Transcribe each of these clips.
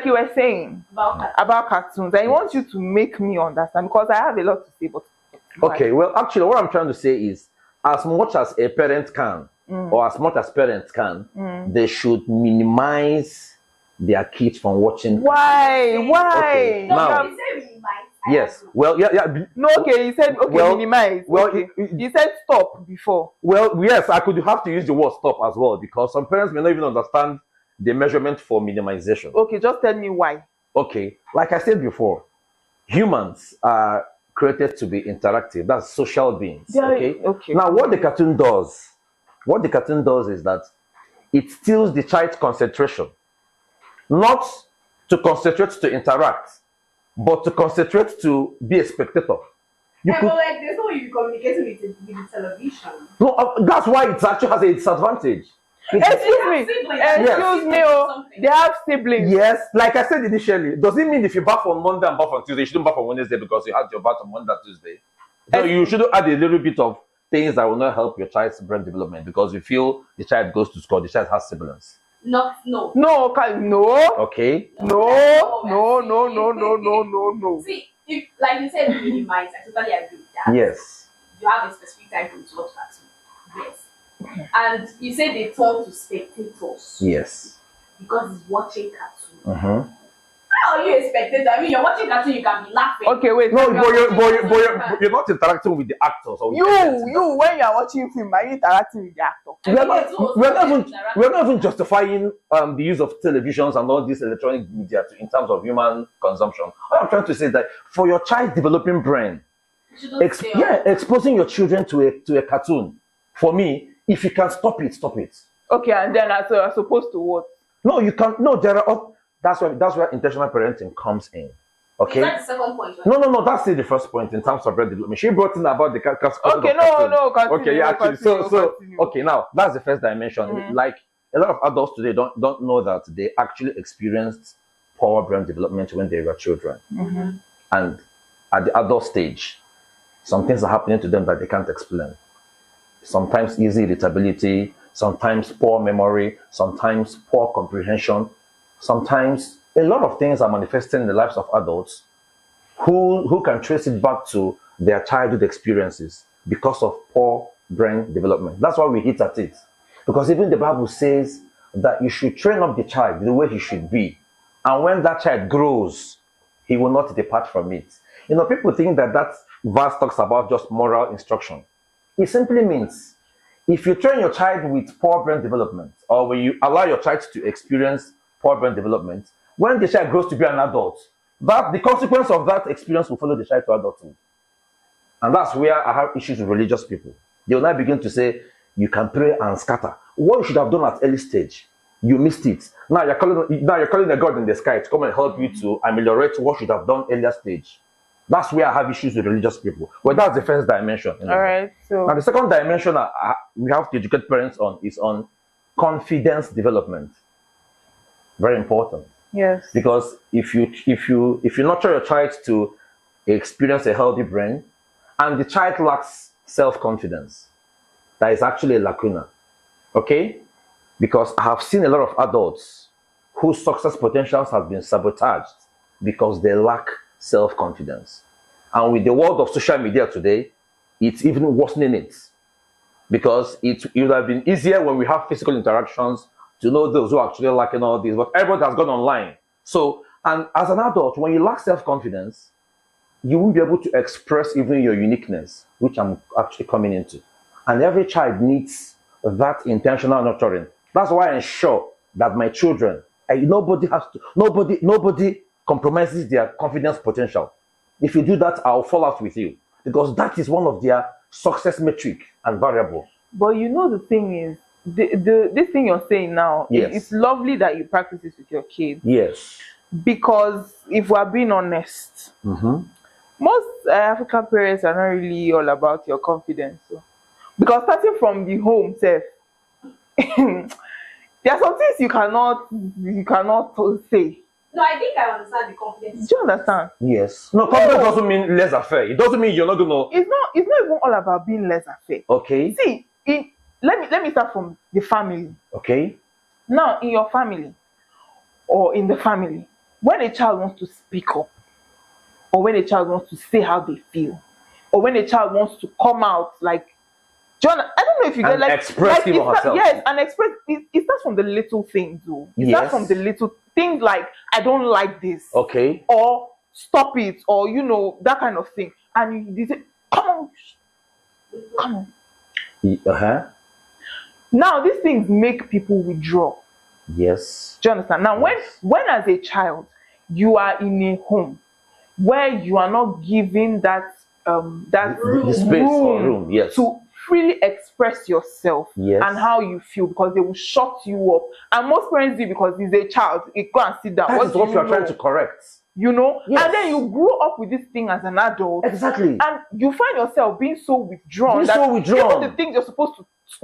you were saying about cartoons, I want you to make me understand because I have a lot to say. But okay, well, actually, what I'm trying to say is, as much as a parent can, or as much as parents can, they should minimize their kids from watching. Why? Okay, No, now, you say minimize. yes. Well, yeah. No, okay. He said okay, well, minimize. Well, okay. He said stop before. Well, yes, I could have to use the word stop as well because some parents may not even understand the measurement for minimization. Okay, just tell me why. Okay, like I said before, humans are created to be interactive. That's social beings. Okay. Now, what the cartoon does is that it steals the child's concentration, not to concentrate to interact, but to concentrate to be a spectator. But like, there's no way you communicate with the television. No, that's why it actually has a disadvantage. Excuse me, oh, they have siblings. Yes, like I said initially, does it mean if you bath on Monday and bath on Tuesday, you shouldn't bath on Wednesday because you had your bath on Monday and Tuesday? So you should add a little bit of things that will not help your child's brain development because you feel the child goes to school, the child has siblings. No. Okay. No. See, if like you said, minimize, I totally agree with that. Yes. You have a specific time to watch cartoon. Yes. And you say they turn to spectators. Yes. Because it's watching cartoon. Mm-hmm. How are you a spectator? I mean, you're watching cartoon, you can be laughing. Okay, wait. No, but you're not interacting with the actors. Or you, when you are watching film, are you interacting with the actor? We're not even justifying the use of televisions and all this electronic media in terms of human consumption. What I'm trying to say is that for your child developing brain, exposing your children to a cartoon, for me, if you can stop it, stop it. Okay, and then as supposed to what? No, you can't. No, there are. That's where intentional parenting comes in. Okay. Is that the second point? Right? No. That's still the first point in terms of brain development. She brought in about the okay, no. Continue, okay, yeah, actually. continue. Okay, now that's the first dimension. Like a lot of adults today don't know that they actually experienced poor brain development when they were children, and at the adult stage, some things are happening to them that they can't explain. Sometimes easy irritability, sometimes poor memory, sometimes poor comprehension. Sometimes a lot of things are manifesting in the lives of adults who can trace it back to their childhood experiences because of poor brain development. That's why we hit at it. Because even the Bible says that you should train up the child the way he should be. And when that child grows, he will not depart from it. You know, people think that verse talks about just moral instruction. It simply means if you train your child with poor brain development, or when you allow your child to experience poor brain development, when the child grows to be an adult, the consequence of that experience will follow the child to adulthood. And that's where I have issues with religious people. They will now begin to say, you can pray and scatter. What you should have done at early stage, you missed it. Now you're calling a God in the sky to come and help you to ameliorate what you should have done earlier stage. That's where I have issues with religious people. Well, that's the first dimension. All right. So now the second dimension we have to educate parents on is on confidence development. Very important. Yes. Because if you nurture your child to experience a healthy brain, and the child lacks self-confidence, that is actually a lacuna. Okay? Because I have seen a lot of adults whose success potentials have been sabotaged because they lack self-confidence. And with the world of social media today, it's even worsening it. Because it would have been easier when we have physical interactions to know those who are actually lacking all this, but everybody has gone online. So, and as an adult, when you lack self-confidence, you won't be able to express even your uniqueness, which I'm actually coming into. And every child needs that intentional nurturing. That's why I ensure that my children, nobody compromises their confidence potential. If you do that, I'll fall out with you, because that is one of their success metric and variable. But you know, the thing is, this thing you're saying now, yes, it's lovely that you practice this with your kids. Yes. Because if we're being honest, most African parents are not really all about your confidence. So. Because starting from the home self, there are some things you cannot say. No, I think I understand the confidence. Do you understand? Yes. No, confidence doesn't mean laissez-faire. It doesn't mean you're not gonna. It's not even all about being laissez-faire. Okay. See, let me start from the family. Okay. Now, in your family, or in the family, when a child wants to speak up, or when a child wants to say how they feel, or when a child wants to come out, like, John, I don't know if you get And like express him or herself. Yes, and express. It starts from the little things, though. It starts from the little things, like, I don't like this, Okay. or stop it, or that kind of thing. And you say, come on. Now these things make people withdraw. Yes. Do you understand? Now, when as a child you are in a home where you are not given that the space or room, yes, to freely express yourself, yes, and how you feel, because they will shut you up. And most parents do, because he's a child, he go and sit down. That is what you are trying to correct. Yes. And then you grow up with this thing as an adult. Exactly. And you find yourself being so withdrawn. Even the things you're supposed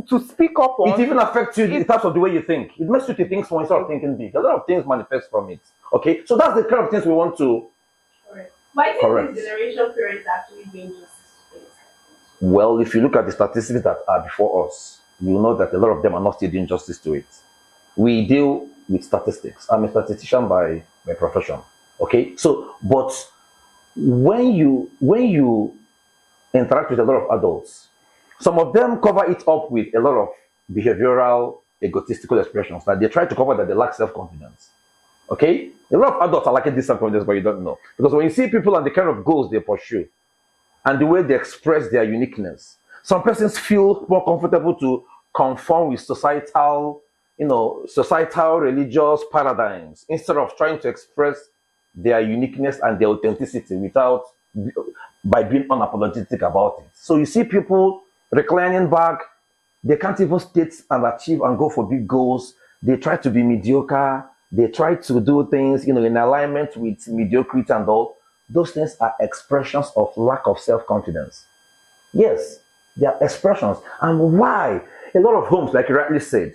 to speak up on, it even affects you in terms of the way you think. It makes you to think small instead of thinking big. A lot of things manifest from it. Okay, so that's the kind of things we want to correct. Why do this generation parents actually doing justice to things? Well, if you look at the statistics that are before us, you will know that a lot of them are not still doing justice to it. We deal with statistics. I'm a statistician by profession. Okay, so but when you interact with a lot of adults, some of them cover it up with a lot of behavioral, egotistical expressions that they try to cover that they lack self-confidence. Okay, a lot of adults are lacking this self-confidence, but you don't know, because when you see people and the kind of goals they pursue and the way they express their uniqueness, some persons feel more comfortable to conform with societal religious paradigms instead of trying to express their uniqueness and their authenticity by being unapologetic about it. So you see people reclining back, they can't even state and achieve and go for big goals. They try to be mediocre. They try to do things, in alignment with mediocrity and all. Those things are expressions of lack of self-confidence. Yes, they are expressions. And why? A lot of homes, like you rightly said,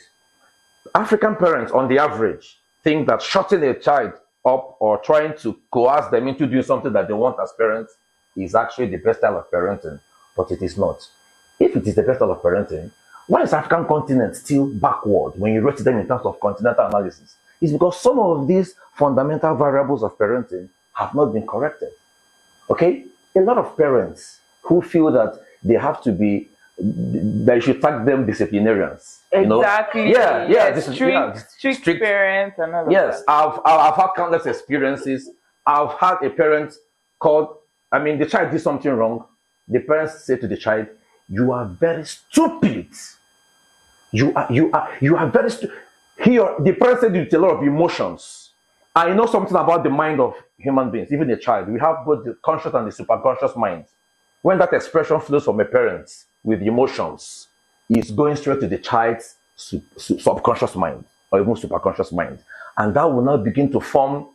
African parents, on the average, think that shutting a child up or trying to coerce them into doing something that they want as parents is actually the best style of parenting, but it is not. If it is the best style of parenting, why is African continent still backward when you rate them in terms of continental analysis? It's because some of these fundamental variables of parenting have not been corrected. Okay? A lot of parents who feel that they have to be, that you should tag them disciplinarians. Exactly. Yeah. Strict parents and all of yes, that. I've had countless experiences. I've had a parent the child did something wrong. The parents say to the child, "You are very stupid. You are very stupid." The parent said it with a lot of emotions. I know something about the mind of human beings, even a child. We have both the conscious and the superconscious mind. When that expression flows from a parent with emotions, it's going straight to the child's subconscious mind or even superconscious mind. And that will now begin to form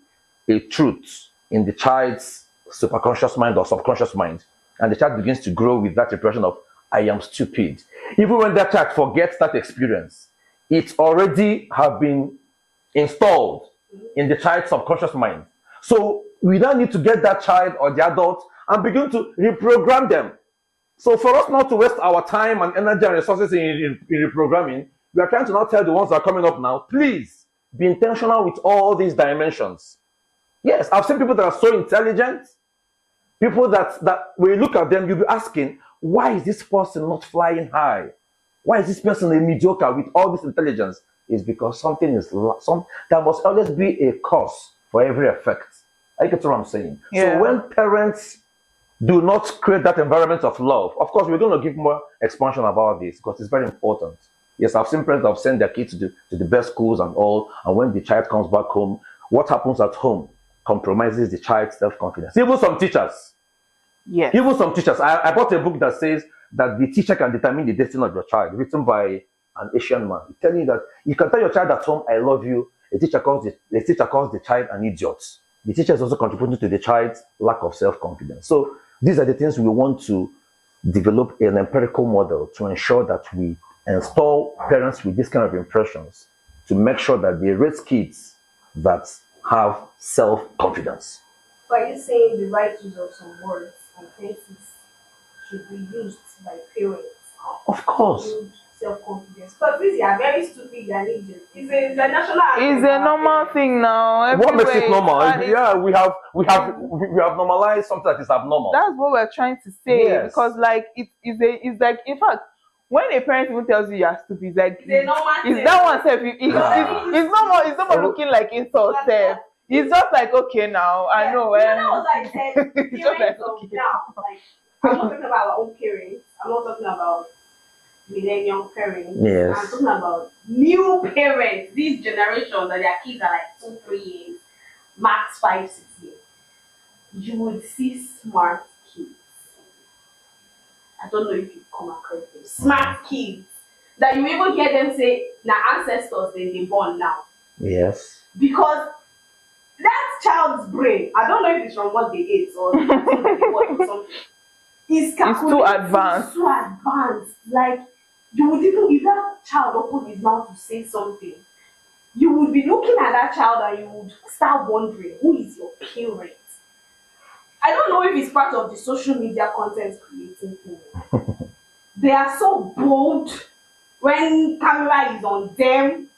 a truth in the child's superconscious mind or subconscious mind. And the child begins to grow with that impression of, I am stupid. Even when that child forgets that experience, it already have been installed in the child's subconscious mind. So we don't need to get that child or the adult and begin to reprogram them. So for us not to waste our time and energy and resources in reprogramming, we are trying to now tell the ones that are coming up now, please be intentional with all these dimensions. Yes, I've seen people that are so intelligent, people that when you look at them, you'll be asking, why is this person not flying high? Why is this person a mediocre with all this intelligence? It's because there must always be a cause for every effect. I get what I'm saying. Yeah. So when parents do not create that environment of love, of course, we're going to give more expansion about this because it's very important. Yes, I've seen parents that have sent their kids to the best schools and all, and when the child comes back home, what happens at home compromises the child's self-confidence. Even some teachers. Yes. Even some teachers. I bought a book that says that the teacher can determine the destiny of your child, written by an Asian man. It's telling you that you can tell your child at home, I love you. The teacher calls the child an idiot. The teacher is also contributing to the child's lack of self-confidence. So these are the things we want to develop an empirical model to ensure that we install parents with this kind of impressions to make sure that they raise kids that have self-confidence. So are you saying the right use of some words and phrases should be used by parents? Of course. self-confidence. But these are very stupid and idiot. It's a national anthem. It's a normal thing now. What makes it Everywhere normal? it's- Yeah, we have normalized something that is abnormal. That's what we're trying to say. Yes. Because like it's like, in fact, when a parent even tells you you're stupid, it's like It's a normal is thing. that one self? It's not more looking like insult self. It's just like, okay now, I know. That was like said, It's just like, parents of okay. now. Like, I'm not talking about our own parents. I'm not talking about millennial parents. Yes. I'm talking about new parents. This generation that their kids are like 2-3 years, max 5-6 years. You would see smart kids. I don't know if you come across them. Smart kids that you even hear them say, "Now ancestors they born now." Yes. Because that child's brain, I don't know if it's from what they ate or something like they watched or something, is too advanced. It's too advanced. Like, you would even, if that child opened his mouth to say something, you would be looking at that child and you would start wondering, who is your parent? I don't know if it's part of the social media content creating thing. They are so bold when camera is on them.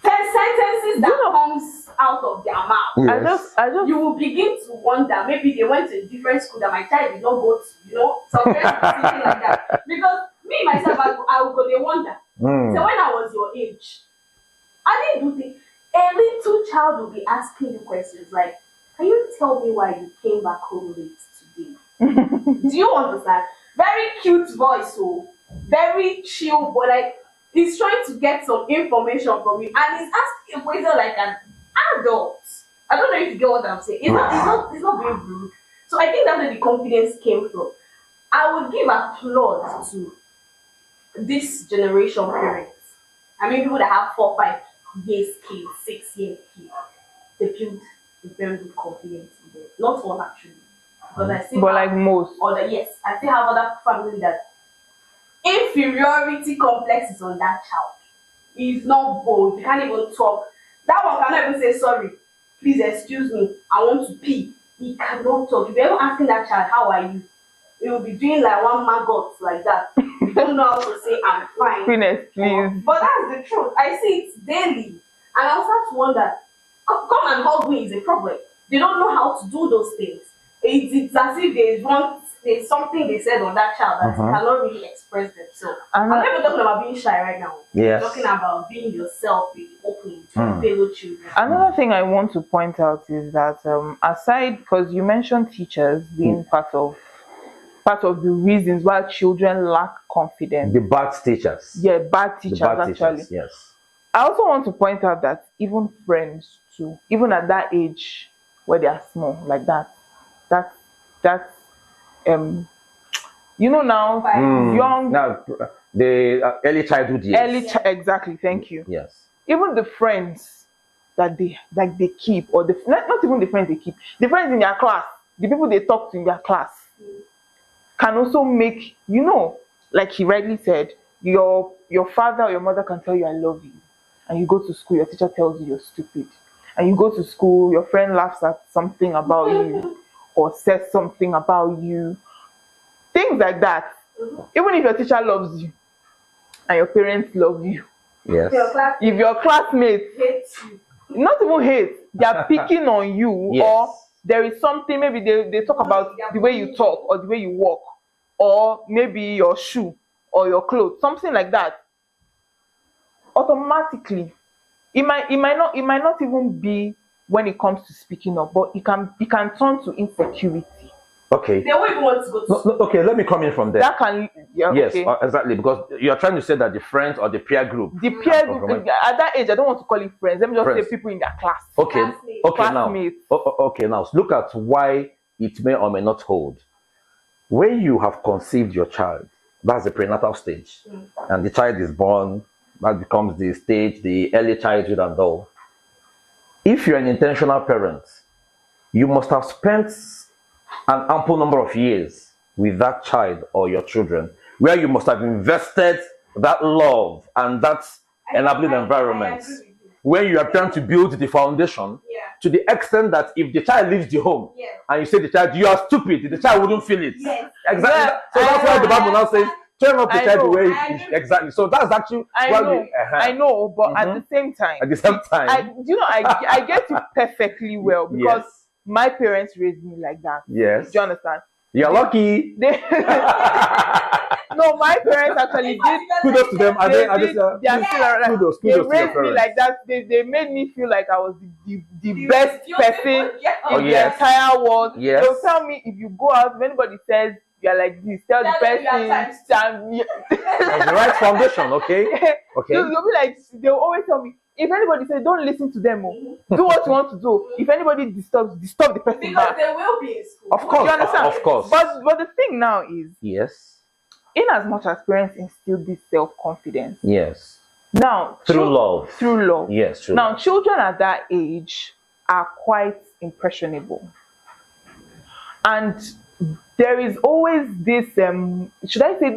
Sentences that comes out of their mouth. Yes. I just You will begin to wonder, maybe they went to a different school that my child did not go to, something like that. Because me myself, I would go, they wonder. So when I was your age, I didn't do things. A little child will be asking you questions like, can you tell me why you came back home late today? Do you understand? Very cute voice, so very chill, but like, he's trying to get some information from you, and he's asking a question like an adult. I don't know if you get what I'm saying. It's not very rude. So I think that's where the confidence came from. I would give applause to this generation parents. I mean, people that have 4-5 years kids, 6-year kids, they build a very good confidence in them. Not all actually, because I still but have like most. other I still have other families that inferiority complex is on that child. He's not bold. He can't even talk. That one cannot even say sorry. Please excuse me. I want to pee. He cannot talk. If you're ever asking that child, how are you? He will be doing like one maggot like that. You don't know how to say I'm fine. Goodness, please. But that's the truth. I see it daily. And I'll start to wonder, come and hug me is a problem. They don't know how to do those things. It's as if there's something they said on that child that cannot really express themselves. I'm not even talking about being shy right now. Yes. I'm talking about being yourself, being open to fellow children. Another thing I want to point out is that aside, because you mentioned teachers being part of the reasons why children lack confidence. The bad teachers. Yeah, bad teachers actually. Yes. I also want to point out that even friends too, even at that age where they are small, like that's now young. Now the early childhood years. Exactly. Thank you. Yes. Even the friends that they keep, or not even the friends they keep, the friends in their class, the people they talk to in their class, can also make like he rightly said, your father or your mother can tell you I love you, and you go to school, your teacher tells you you're stupid, and you go to school, your friend laughs at something about you or says something about you, things like that. Even if your teacher loves you and your parents love you, yes, if your classmates hate you, not even hate, they are picking on you, yes, or there is something, maybe they talk about the way you talk or the way you walk, or maybe your shoe or your clothes, something like that, automatically it might not even be when it comes to speaking up, but it can turn to insecurity. Okay. They won't even want to go to school. Okay, let me come in from there. That can, yes, okay. Exactly, because you're trying to say that the friends or the peer group. The peer group, at that age, I don't want to call it friends. Let me just say people in their class. Okay, Classmates. okay, Classmates. now. Okay, now look at why it may or may not hold. When you have conceived your child, that's the prenatal stage, and the child is born, that becomes the stage, the early childhood and all. If you're an intentional parent, you must have spent an ample number of years with that child or your children, where you must have invested that love and that enabling environment, where you are trying to build the foundation to the extent that if the child leaves the home and you say to the child, you are stupid, the child wouldn't feel it. Yes. Exactly. So that's why the Bible now says, train up the I child the know. way exactly. So that's actually I why know, I know, but at the same time, at the same time, I get it perfectly well because yes, my parents raised me like that. yes, Do you understand? you're lucky. No, my parents actually did. Kudos to them. They are still around. Kudos They to your raised me parents. like that. They made me feel like I was the best person Oh, in the yes. entire world. Yes. They'll tell me if you go out, if anybody says you're like this, tell the person. That's the right foundation, okay? Okay. They'll be like, they'll always tell me, if anybody says don't listen to them, do what you want to do. If anybody disturb the person Because back. they will be in school. Of course, You understand? of course. But the thing now is, Yes. in as much as parents instill this self-confidence, Yes. now Through love. through love. Yes, true. Now children at that age are quite impressionable, and there is always this should I say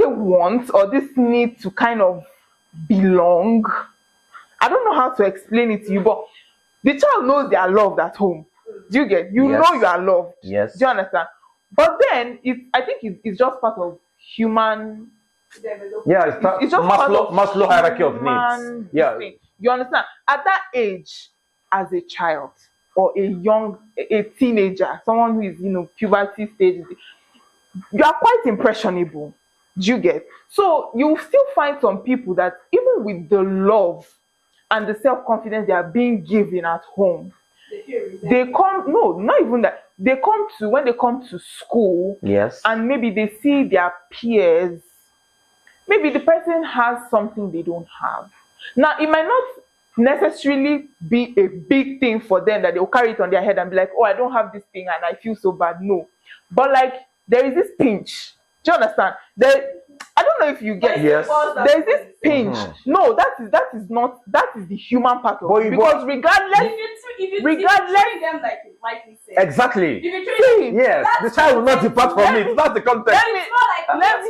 want or this need to kind of belong. I don't know how to explain it to you, but the child knows they are loved at home. Do you get? You Yes. know you are loved. Yes. Do you understand? But then I think it's just part of human. Yeah, It's just part of Maslow hierarchy of human needs. Yeah. thing. You understand? At that age, as a child or a teenager, someone who is puberty stage, you are quite impressionable. Do you get? So you still find some people that even with the love and the self-confidence they are being given at home, they come, no, not even that. When they come to school, Yes. and maybe they see their peers, maybe the person has something they don't have. Now, it might not necessarily be a big thing for them that they'll carry it on their head and be like, oh, I don't have this thing and I feel so bad. No. But like, there is this pinch. Do you understand? I don't know if you get. Yes. There's this pinch. No, that is the human part of it. Because regardless, if you treat them like you said. Exactly. If you treat them, Yes. The child will not depart from it. That's the context. it's not like I have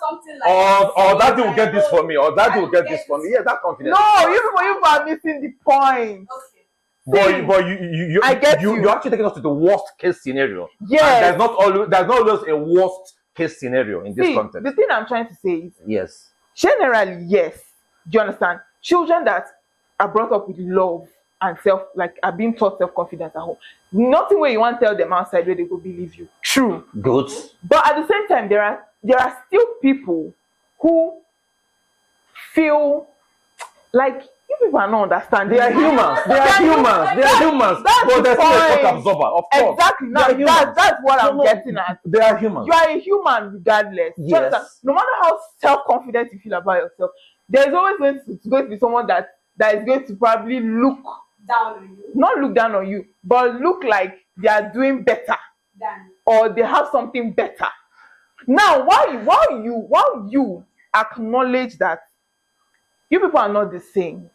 something like Or daddy will get this for me, or daddy will get this for me. Yeah, that confidence. no, you are missing the point. Okay. But I get you're actually taking us to the worst case scenario. Yes. And there's not always a worst case scenario in this See, context. the thing I'm trying to say is, Yes. generally, yes. Do you understand? Children that are brought up with love and are being taught self-confidence at home. Nothing where you want to tell them outside where they go believe you. True. Good. But at the same time, there are still people who feel like you people are not understanding. They are humans. They are humans. But they're still a shock absorber. Of course. Exactly. Now that's what I'm getting at. They are humans. You are a human regardless. Yes. No matter how self-confident you feel about yourself, there's always going to be someone that is going to probably look Down on you. not look down on you, but look like they are doing better or they have something better. Now, while you acknowledge that you people are not the same,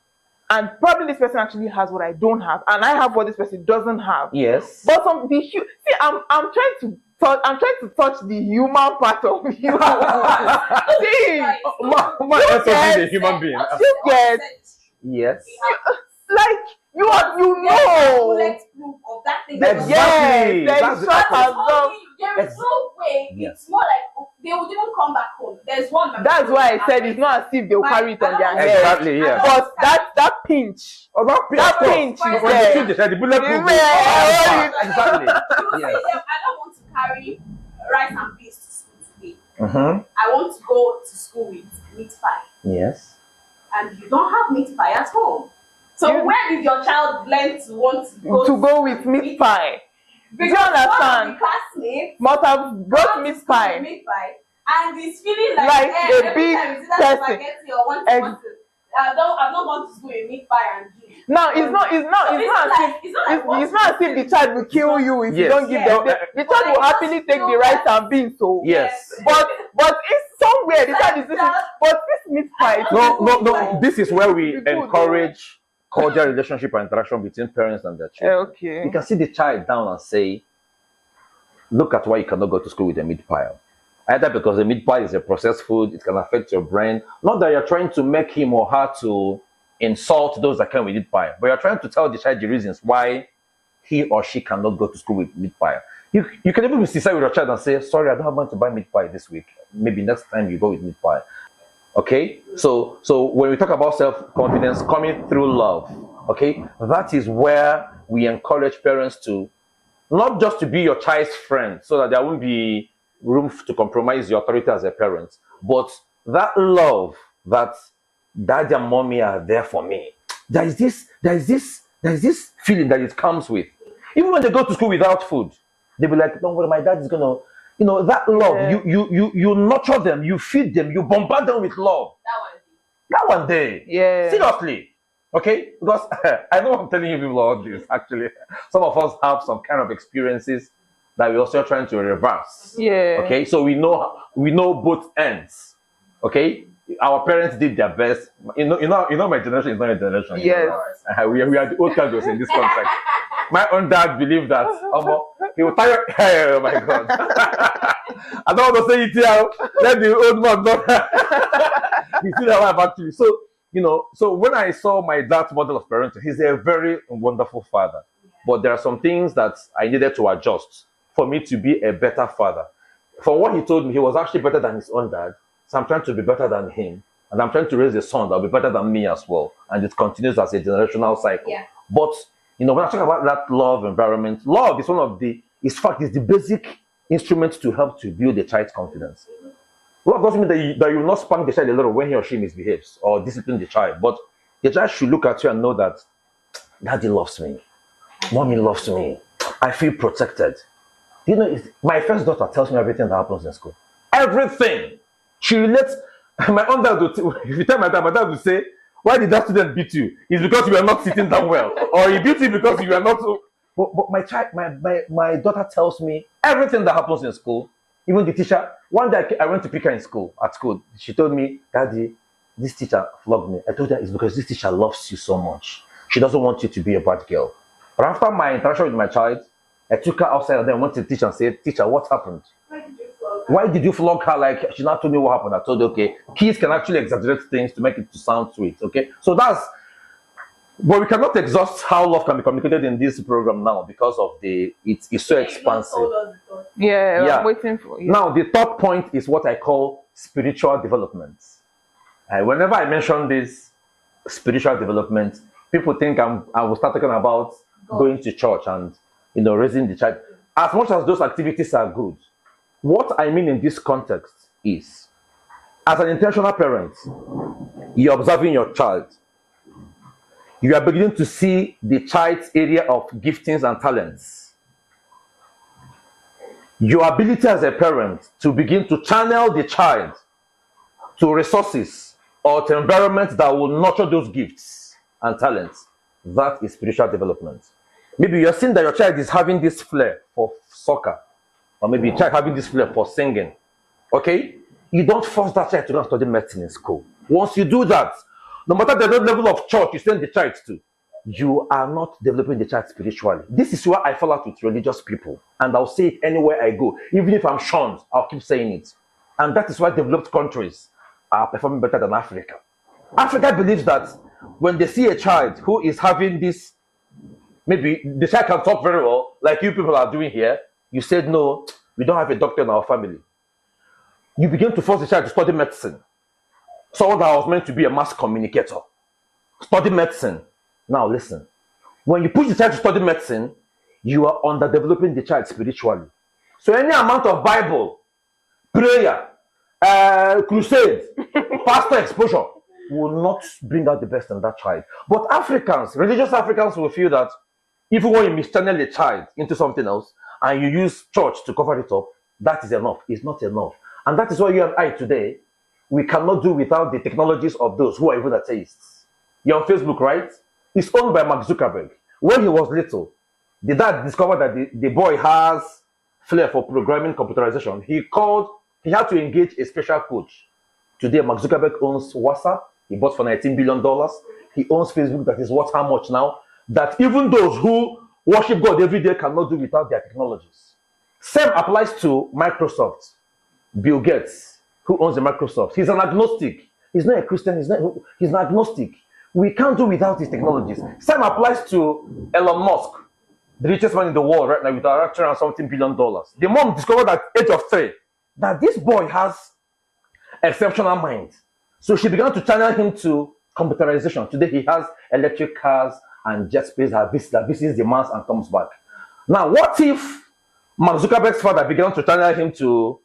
and probably this person actually has what I don't have, and I have what this person doesn't have. Yes. But I'm trying to touch the human part of you. See, My is a human being. you get Yes. like you know. Bulletproof of that thing. Exactly. Yes, There is no way. Yes. It's more like they would even come back home. There's one. That's why I said it's not as if they'll carry it on their head. Exactly. Yeah. But that pinch. Oh, that pinch is there. The bulletproof. Yeah. Exactly. You Yes. say, I don't want to carry rice and beans to school today. Mm-hmm. I want to go to school with meat pie. Yes. And you don't have meat pie at home. So where did your child learn to want to go with meat pie? Because Do you understand? one of the classmates Must have brought meat pie. And he's feeling like a every big time it's either spaghetti or one I've not gone to school with meat pie and juice. Now it's not as if the child will kill you if you don't give them. The child will happily take the rice and beans. So Yes. but it's somewhere the child is listening. But this meat pie. No. This is where we encourage cordial relationship and interaction between parents and their children. Okay. You can sit the child down and say, look at why you cannot go to school with a meat pie. Either because the meat pie is a processed food, it can affect your brain. Not that you're trying to make him or her to insult those that come with meat pie, but you're trying to tell the child the reasons why he or she cannot go to school with meat pie. You can even be sincere with your child and say, sorry, I don't have money to buy meat pie this week. Maybe next time you go with meat pie. Okay? So when we talk about self-confidence coming through love, okay, that is where we encourage parents to not just to be your child's friend so that there won't be room to compromise your authority as a parent, but that love that daddy and mommy are there for me. There is this feeling that it comes with. Even when they go to school without food, they'll be like, don't worry, my dad is gonna, that love, you nurture them, you feed them, you bombard them with love. That one day. Yeah. Seriously. Okay? Because I know I'm telling you people all this, actually. Some of us have some kind of experiences that we're also trying to reverse. Yeah. Okay? So we know both ends. Okay? Our parents did their best. You know my generation is not a generation. Yes. We are the old guys in this context. My own dad believed that he was tired. Oh my God. I don't want to say it here. Let the old man know. He still alive actually. So when I saw my dad's model of parenting, he's a very wonderful father. But there are some things that I needed to adjust for me to be a better father. For what he told me, he was actually better than his own dad. So I'm trying to be better than him. And I'm trying to raise a son that will be better than me as well. And it continues as a generational cycle. Yeah. But, when I talk about that love environment, love is one of the, is the basic instrument to help to build a child's confidence. Love doesn't mean that you will not spank the child a little when he or she misbehaves or discipline the child. But the child should look at you and know that daddy loves me. Mommy loves me. I feel protected. My first daughter tells me everything that happens in school. Everything. She relates. My own dad if you tell my dad will say, why did that student beat you? It's because you were not sitting down well. Or he beat you because you were not so. But my daughter tells me everything that happens in school. Even the teacher, one day I went to pick her at school. She told me, Daddy, this teacher flogged me. I told her it's because this teacher loves you so much. She doesn't want you to be a bad girl. But after my interaction with my child, I took her outside and then went to the teacher and said, Teacher, what happened? Why did you flog her? Like, she not told me what happened. I told her, okay, kids can actually exaggerate things to make it to sound sweet, okay? So but we cannot exhaust how love can be communicated in this program now because of it's so expansive. Yeah, I'm waiting for you. Now, the third point is what I call spiritual development. Whenever I mention this spiritual development, people think I will start talking about going to church and, raising the child. As much as those activities are good, what I mean in this context is, as an intentional parent, you're observing your child. You are beginning to see the child's area of giftings and talents. Your ability as a parent to begin to channel the child to resources or to environments that will nurture those gifts and talents, that is spiritual development. Maybe you're seeing that your child is having this flair for soccer, or maybe a child having this flair for singing. Okay? You don't force that child to go and study medicine in school. Once you do that, no matter the level of church you send the child to, you are not developing the child spiritually. This is where I fall out with religious people. And I'll say it anywhere I go. Even if I'm shunned, I'll keep saying it. And that is why developed countries are performing better than Africa. Africa believes that when they see a child who is having this, maybe the child can talk very well, like you people are doing here, you said, no, we don't have a doctor in our family. You begin to force the child to study medicine. Someone that was meant to be a mass communicator. Study medicine. Now listen. When you push the child to study medicine, you are underdeveloping the child spiritually. So any amount of Bible, prayer, crusade, pastor exposure will not bring out the best in that child. But Africans, religious Africans will feel that even when you mischannel a child into something else and you use church to cover it up, that is enough. It's not enough. And that is why you and I today, we cannot do without the technologies of those who are even atheists. You're on Facebook, right? It's owned by Mark Zuckerberg. When he was little, the dad discovered that the boy has flair for programming computerization. He had to engage a special coach. Today, Mark Zuckerberg owns WhatsApp. He bought for $19 billion. He owns Facebook that is worth how much now? That even those who worship God every day cannot do without their technologies. Same applies to Microsoft. Bill Gates, who owns the Microsoft. He's an agnostic. He's not a Christian. He's an agnostic. We can't do without his technologies. Same applies to Elon Musk. the richest man in the world right now with around $300 billion. The mom discovered at age of 3 that this boy has exceptional mind. So she began to channel him to computerization. Today he has electric cars and jet space that visits the Mars and comes back. Now, what if Mark Zuckerberg's father began to channel him to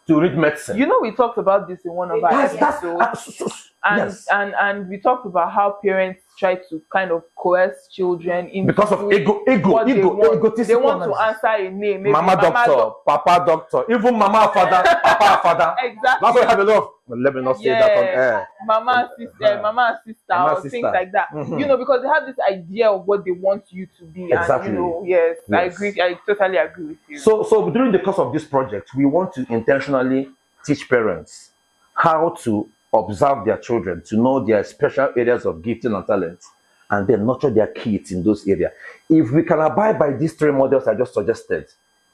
read medicine? You know, we talked about this in one of our episodes. Yes. And we talked about how parents try to kind of coerce children in because of egotism. They want to answer a name. Maybe Mama doctor, Papa doctor, even Mama father, Papa father. Exactly. That's why I have a lot of, let me not say that on air. Mama sister, Mama sister, or things like that. You know, because they have this idea of what they want you to be. Exactly. And, you know, yes, I agree. I totally agree with you. So during the course of this project, we want to intentionally teach parents how to observe their children, to know their special areas of gifting and talent, and then nurture their kids in those areas. If we can abide by these 3 models I just suggested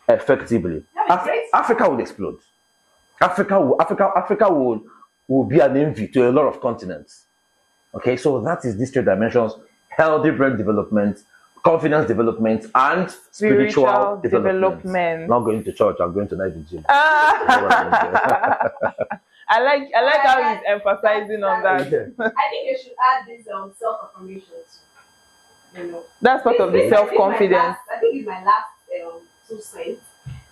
effectively, Africa will explode. Africa will be an envy to a lot of continents. Okay, so that is these 3 dimensions: healthy brain development, confidence development, and spiritual development. Not going to church, I'm going to night gym. I like how he's emphasizing on that. I think they should add this self-affirmations. You know, that's part of the self-confidence. I think it's my last 2 cents.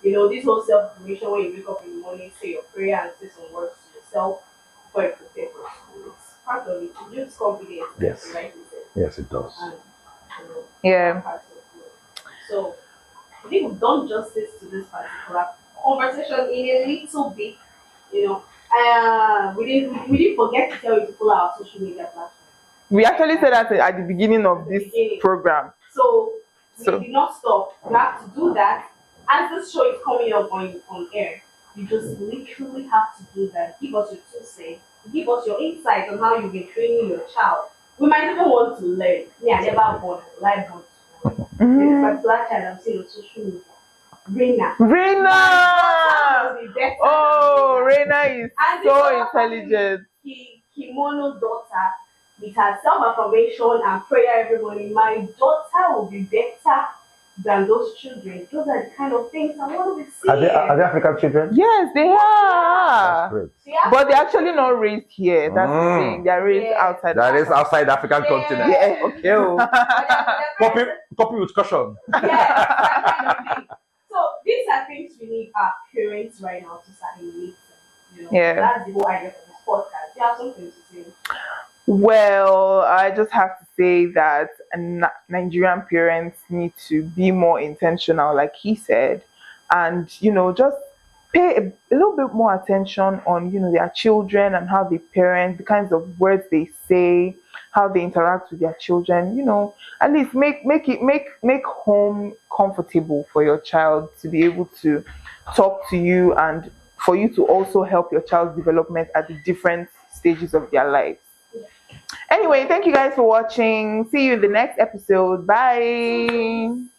You know, this whole self-affirmation, when you wake up in the morning, say your prayer and say some words to yourself before you prepare for school. It's part of it. It builds confidence. Yes. Yes, it does. And, you know, yeah. So I think we've done justice to this particular conversation in a little bit. You know, we didn't forget to tell you to follow our social media platform. We actually said that at the beginning of this program. So we did not stop. You have to do that. As this show is coming up on air, you just literally have to do that. Give us your 2 cents. Give us your insight on how you've been training your child. We might even want to learn. I never born live born. This particular child I'm seeing on social media. Reina! Oh, Reina is so intelligent. Kimono daughter, with her self-affirmation and prayer every morning. My daughter will be better than those children. Those are the kind of things I want to be seeing. Are they African children? Yes, they are. That's great. But they're actually not raised here. That's the thing. They're raised outside. That is outside the African continent. Yeah. Okay. Copy with caution. Yeah, that kind of thing. So these are things we need our parents right now to start emulating. You know, that's the whole idea of this podcast. You have something to say. Well, I just have to say that Nigerian parents need to be more intentional, like he said, and, you know, just pay a little bit more attention on, you know, their children and how they parent, the kinds of words they say, how they interact with their children. You know, at least make home comfortable for your child to be able to talk to you, and for you to also help your child's development at the different stages of their lives. Anyway, thank you guys for watching. See you in the next episode. Bye.